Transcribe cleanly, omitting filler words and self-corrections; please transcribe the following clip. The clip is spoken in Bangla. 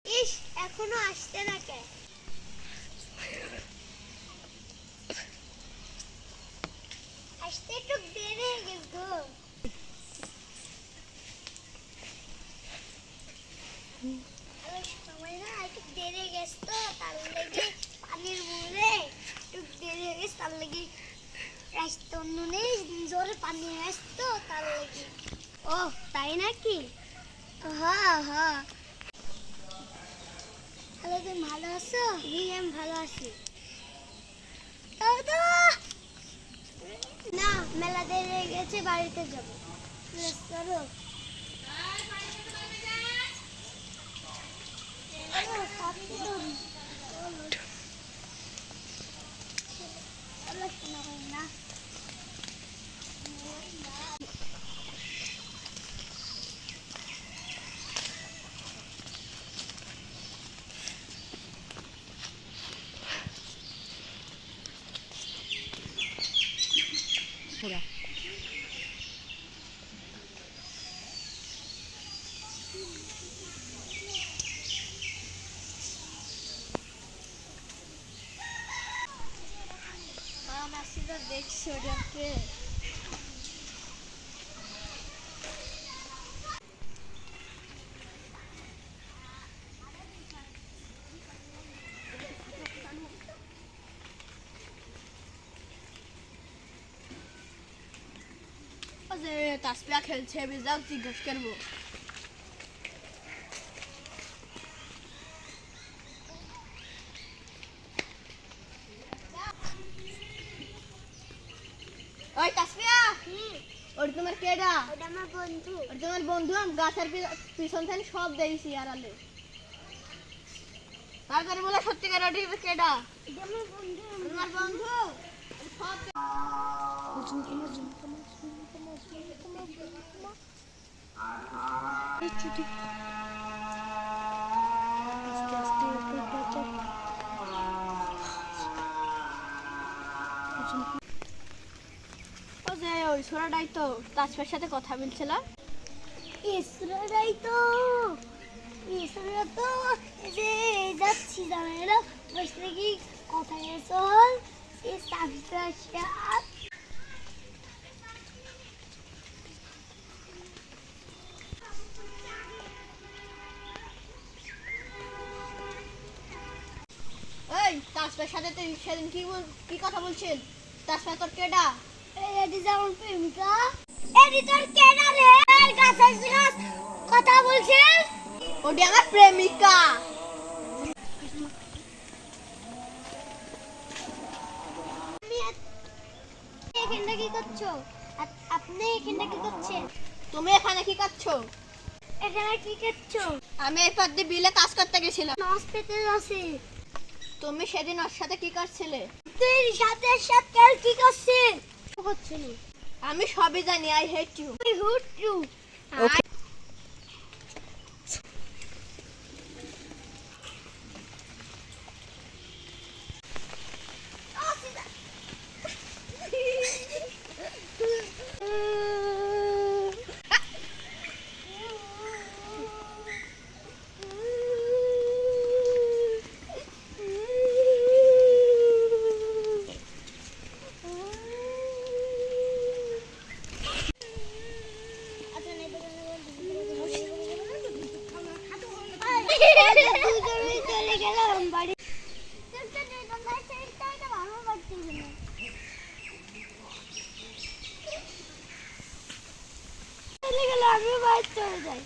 ইস, এখনো আসছে না কে? আসতে একটু দেরি হয়ে গেছে গো। সময় না একটু দেরি হয়ে গেছে তো, তার লেগে পানির মুড়ে একটু দেরি হয়ে গেছে, তার লেগে রাস্তা নুনে জোরে পানি আসছে তো, তার লেগে। ও তাই নাকি? হ্যাঁ হ্যাঁ। হ্যালো, তুমি ভালো আছো? জি, আমি ভালো আছি। না, মেলা দেরি হয়ে গেছে, বাড়িতে যাবো। চলো না। মাসিরা দেখছো ওটাকে? তাসপিয়া খেলছে, যাও জিজ্ঞেস করবো। ওই তাসপিয়া, ওটা তোমার কেডা? ওটা আমার বন্ধু। ওটা তোমার বন্ধু? আমি গাছের পিছন থেকে সব দেখছি আড়ালে। তারপরে বলে সত্যিকার ওটা কেডা? এটা আমার বন্ধু। তোমার বন্ধু সব ওই ছোড়াটাই তো তাসফের সাথে কথা বলছিলাম। ছোড়াটাই তো, ছোড়া তো যে যাচ্ছি জানেরা বসলে কি কথা চল এই তাসফের সাথে। এই তাসফের সাথে তুই সেদিন কি কথা বলছিস? তাসফা তোর কেডা? এডি যেমন প্রেমিকা। এডি তোর কেডা রে? গাছের গাছ কথা বলছিস? ওডি আমার প্রেমিকা। এখানে কি করছো? আপনি এখানে কি করছেন? তুমি এখানে কি করছো? এখানে কি করছো? আমি এই পথ দিয়ে বিলে কাজ করতে গেছিলাম। মাছ পেতে যাচ্ছি। তুমি সেদিন ওর সাথে কি করছিলে? তুই সাথে সাথে কি করছিস? করছিলি? আমি সবই জানি। I hate you. I hate you. চলে গেলাম বাড়ি। চলে গেল, আমি বাড়ি চলে যাই।